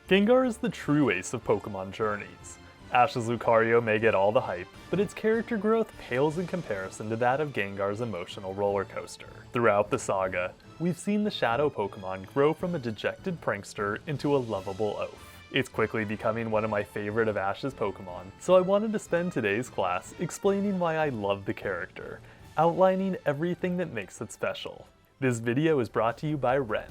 Gengar is the true ace of Pokemon journeys. Ash's Lucario may get all the hype, but its character growth pales in comparison to that of Gengar's emotional roller coaster. Throughout the saga, we've seen the Shadow Pokemon grow from a dejected prankster into a lovable oaf. It's quickly becoming one of my favorite of Ash's Pokemon, so I wanted to spend today's class explaining why I love the character, outlining everything that makes it special. This video is brought to you by Ren.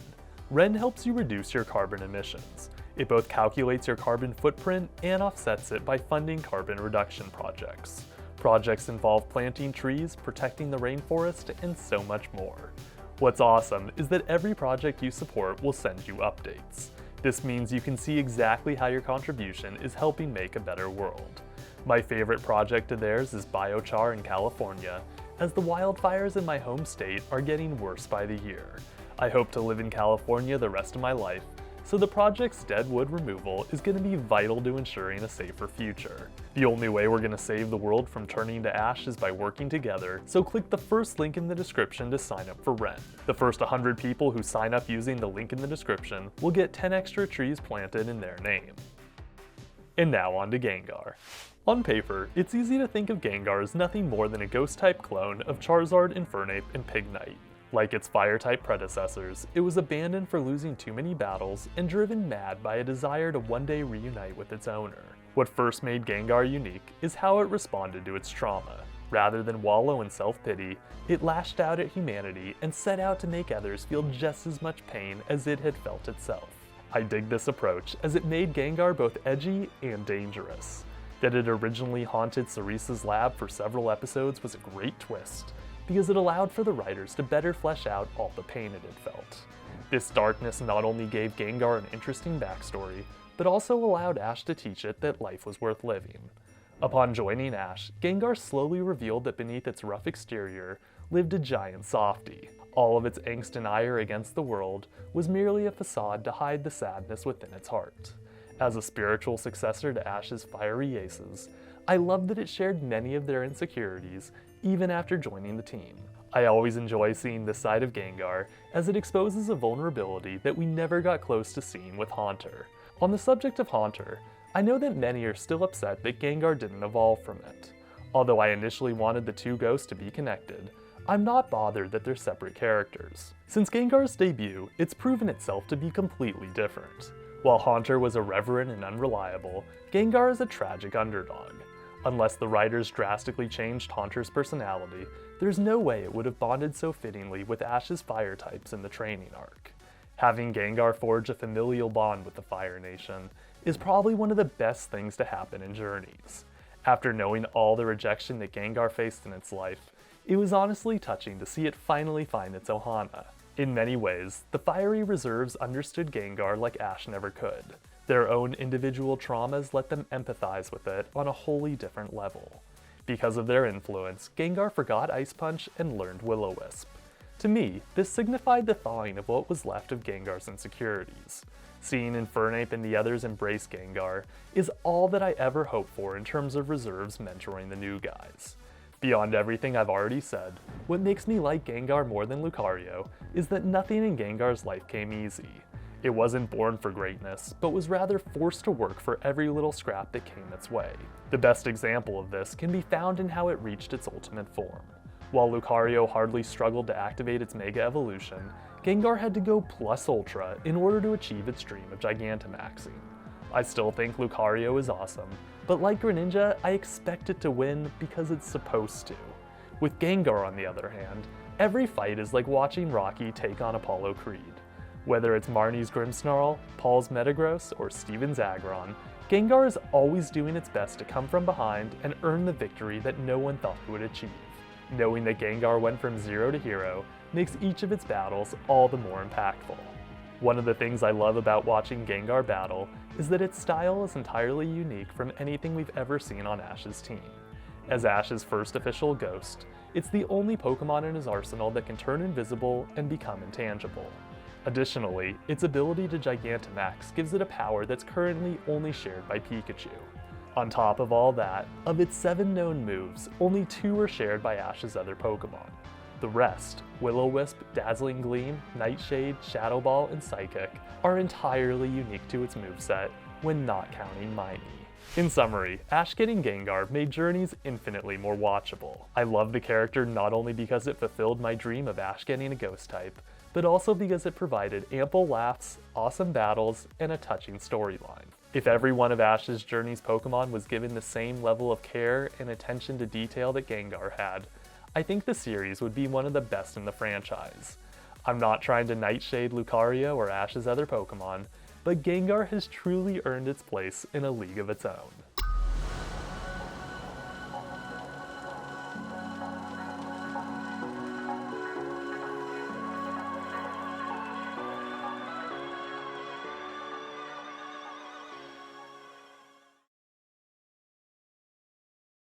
Ren helps you reduce your carbon emissions. It both calculates your carbon footprint and offsets it by funding carbon reduction projects. Projects involve planting trees, protecting the rainforest, and so much more. What's awesome is that every project you support will send you updates. This means you can see exactly how your contribution is helping make a better world. My favorite project of theirs is biochar in California, as the wildfires in my home state are getting worse by the year. I hope to live in California the rest of my life, so the project's dead wood removal is going to be vital to ensuring a safer future. The only way we're going to save the world from turning to ash is by working together, so click the first link in the description to sign up for Ren. The first 100 people who sign up using the link in the description will get 10 extra trees planted in their name. And now on to Gengar. On paper, it's easy to think of Gengar as nothing more than a ghost-type clone of Charizard, Infernape, and Pignite. Like its fire-type predecessors, it was abandoned for losing too many battles and driven mad by a desire to one day reunite with its owner. What first made Gengar unique is how it responded to its trauma. Rather than wallow in self-pity, it lashed out at humanity and set out to make others feel just as much pain as it had felt itself. I dig this approach as it made Gengar both edgy and dangerous. That it originally haunted Cerise's lab for several episodes was a great twist, because it allowed for the writers to better flesh out all the pain it had felt. This darkness not only gave Gengar an interesting backstory, but also allowed Ash to teach it that life was worth living. Upon joining Ash, Gengar slowly revealed that beneath its rough exterior lived a giant softie. All of its angst and ire against the world was merely a facade to hide the sadness within its heart. As a spiritual successor to Ash's fiery aces, I love that it shared many of their insecurities even after joining the team. I always enjoy seeing this side of Gengar, as it exposes a vulnerability that we never got close to seeing with Haunter. On the subject of Haunter, I know that many are still upset that Gengar didn't evolve from it. Although I initially wanted the two ghosts to be connected, I'm not bothered that they're separate characters. Since Gengar's debut, it's proven itself to be completely different. While Haunter was irreverent and unreliable, Gengar is a tragic underdog. Unless the writers drastically changed Haunter's personality, there's no way it would have bonded so fittingly with Ash's fire types in the training arc. Having Gengar forge a familial bond with the Fire Nation is probably one of the best things to happen in Journeys. After knowing all the rejection that Gengar faced in its life, it was honestly touching to see it finally find its Ohana. In many ways, the Fiery Reserves understood Gengar like Ash never could. Their own individual traumas let them empathize with it on a wholly different level. Because of their influence, Gengar forgot Ice Punch and learned Will-O-Wisp. To me, this signified the thawing of what was left of Gengar's insecurities. Seeing Infernape and the others embrace Gengar is all that I ever hoped for in terms of reserves mentoring the new guys. Beyond everything I've already said, what makes me like Gengar more than Lucario is that nothing in Gengar's life came easy. It wasn't born for greatness, but was rather forced to work for every little scrap that came its way. The best example of this can be found in how it reached its ultimate form. While Lucario hardly struggled to activate its Mega Evolution, Gengar had to go Plus Ultra in order to achieve its dream of Gigantamaxing. I still think Lucario is awesome, but like Greninja, I expect it to win because it's supposed to. With Gengar, on the other hand, every fight is like watching Rocky take on Apollo Creed. Whether it's Marnie's Grimmsnarl, Paul's Metagross, or Steven's Aggron, Gengar is always doing its best to come from behind and earn the victory that no one thought it would achieve. Knowing that Gengar went from zero to hero makes each of its battles all the more impactful. One of the things I love about watching Gengar battle is that its style is entirely unique from anything we've ever seen on Ash's team. As Ash's first official ghost, it's the only Pokemon in his arsenal that can turn invisible and become intangible. Additionally, its ability to Gigantamax gives it a power that's currently only shared by Pikachu. On top of all that, of its 7 known moves, only 2 are shared by Ash's other Pokemon. The rest, Will-O-Wisp, Dazzling Gleam, Nightshade, Shadow Ball, and Psychic, are entirely unique to its moveset when not counting Miney. In summary, Ash getting Gengar made Journeys infinitely more watchable. I love the character not only because it fulfilled my dream of Ash getting a ghost type, but also because it provided ample laughs, awesome battles, and a touching storyline. If every one of Ash's Journeys Pokemon was given the same level of care and attention to detail that Gengar had, I think the series would be one of the best in the franchise. I'm not trying to Nightshade Lucario or Ash's other Pokemon, but Gengar has truly earned its place in a league of its own.